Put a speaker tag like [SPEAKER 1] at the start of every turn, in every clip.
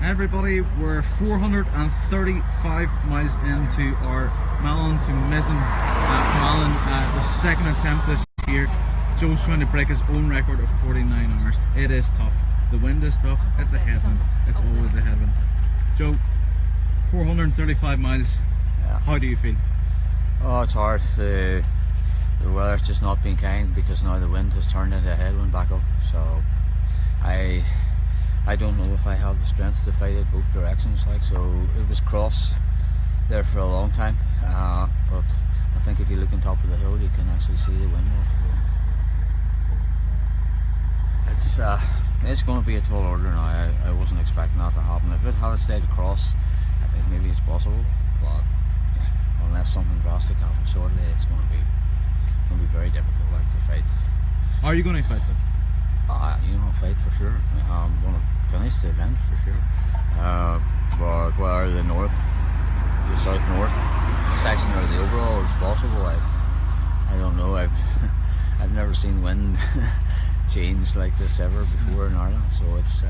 [SPEAKER 1] Everybody, we're 435 miles into our Malin to Mizen Malin, the second attempt this year. Joe's trying to break his own record of 49 hours. It is tough. The wind is tough. It's a headwind. It's always a headwind. Joe, 435 miles.
[SPEAKER 2] Yeah.
[SPEAKER 1] How do you feel?
[SPEAKER 2] Oh, it's hard. The weather's just not been kind because now the wind has turned into a headwind back up. So I don't know if I have the strength to fight it both directions. So it was cross there for a long time, but I think if you look on top of the hill, you can actually see the wind. It's going to be a tall order now. I wasn't expecting that to happen. If it had stayed across, I think maybe it's possible, but unless something drastic happens shortly, it's going to be very difficult to fight.
[SPEAKER 1] Are you going to fight them?
[SPEAKER 2] Fight for sure. I'm going to finish the event for sure. But whether the south-north section or the overall is possible, I don't know. I've never seen wind change like this ever before in Ireland. So it's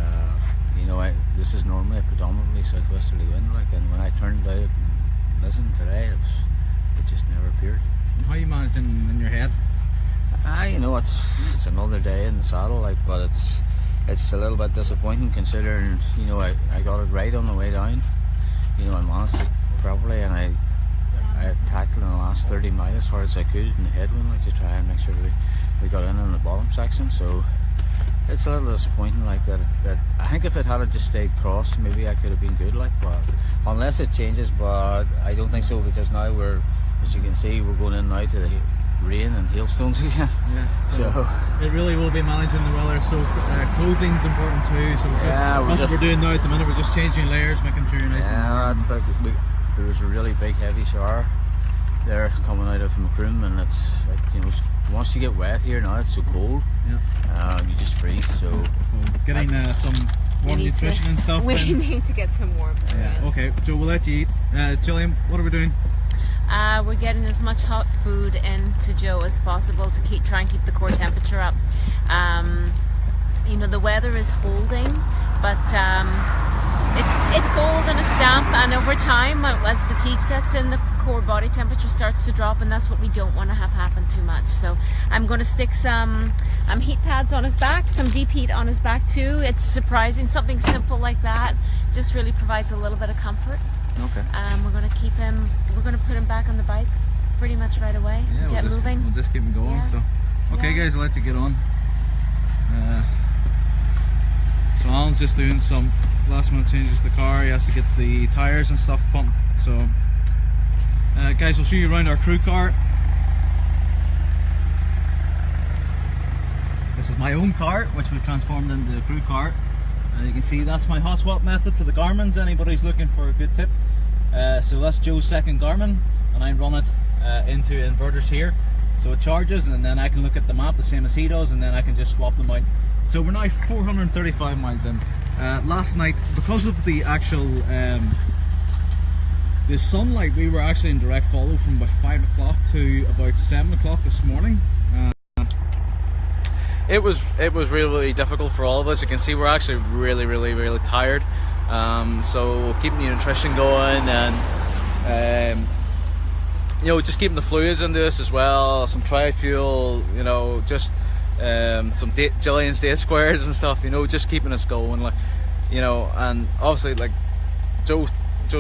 [SPEAKER 2] this is normally a predominantly southwesterly wind. And when I turned out and listened today, it just never appeared.
[SPEAKER 1] And how are you managing in your head?
[SPEAKER 2] It's another day in the saddle, but it's a little bit disappointing considering I got it right on the way down. I managed it properly, and I tackled in the last 30 miles as hard as I could in the headwind, to try and make sure we got in the bottom section. So it's a little disappointing, that I think if it had just stayed cross, maybe I could have been good, but unless it changes, but I don't think so, because now as you can see, we're going in now to the rain and hailstones again.
[SPEAKER 1] Yeah,
[SPEAKER 2] so
[SPEAKER 1] it really will be managing the weather. So clothing's important too. So that's what we're doing now at the minute. We're just changing layers, making sure you're nice.
[SPEAKER 2] Yeah, it's there was a really big heavy shower there coming out of Macroom, and it's once you get wet here now, it's so cold. Yeah. You just freeze. So
[SPEAKER 1] getting some warm nutrition and stuff.
[SPEAKER 3] We need to get some warm.
[SPEAKER 1] Yeah. Okay, Joe, we'll let you eat. Gillian, what are we doing?
[SPEAKER 3] We're getting as much hot food into Joe as possible to try and keep the core temperature up. The weather is holding, but it's cold and it's damp, and over time, as fatigue sets in, the core body temperature starts to drop, and that's what we don't want to have happen too much. So I'm going to stick some heat pads on his back, some deep heat on his back too. It's surprising, something simple like that just really provides a little bit of comfort.
[SPEAKER 2] Okay.
[SPEAKER 3] We're going to keep him. We're going to put him back on the bike pretty much right away.
[SPEAKER 1] Yeah,
[SPEAKER 3] moving.
[SPEAKER 1] We'll just keep him going. Yeah. So, okay, guys, I'll let you get on. So Alan's just doing some last minute changes to the car. He has to get the tires and stuff pumped. So, guys, we'll show you around our crew car. This is my own car, which we've transformed into a crew car. You can see that's my hot swap method for the Garmins. Anybody's looking for a good tip. So that's Joe's second Garmin, and I run it into inverters here. So it charges, and then I can look at the map the same as he does, and then I can just swap them out. So we're now 435 miles in. Last night, because of the actual the sunlight, we were actually in direct follow from about 5 o'clock to about 7 o'clock this morning. It was really difficult for all of us. You can see we're actually really tired. So keeping the nutrition going, and just keeping the fluids into us as well. Some tri-fuel, just some Gillian's date squares and stuff. Just keeping us going, and obviously Joe's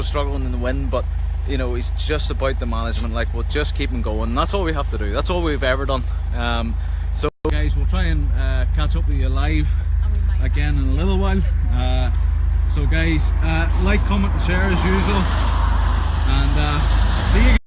[SPEAKER 1] struggling in the wind, but he's just about the management. We'll just keep him going. That's all we have to do. That's all we've ever done. So guys, we'll try and catch up with you live again in a little while. So guys, like, comment and share as usual, and see you.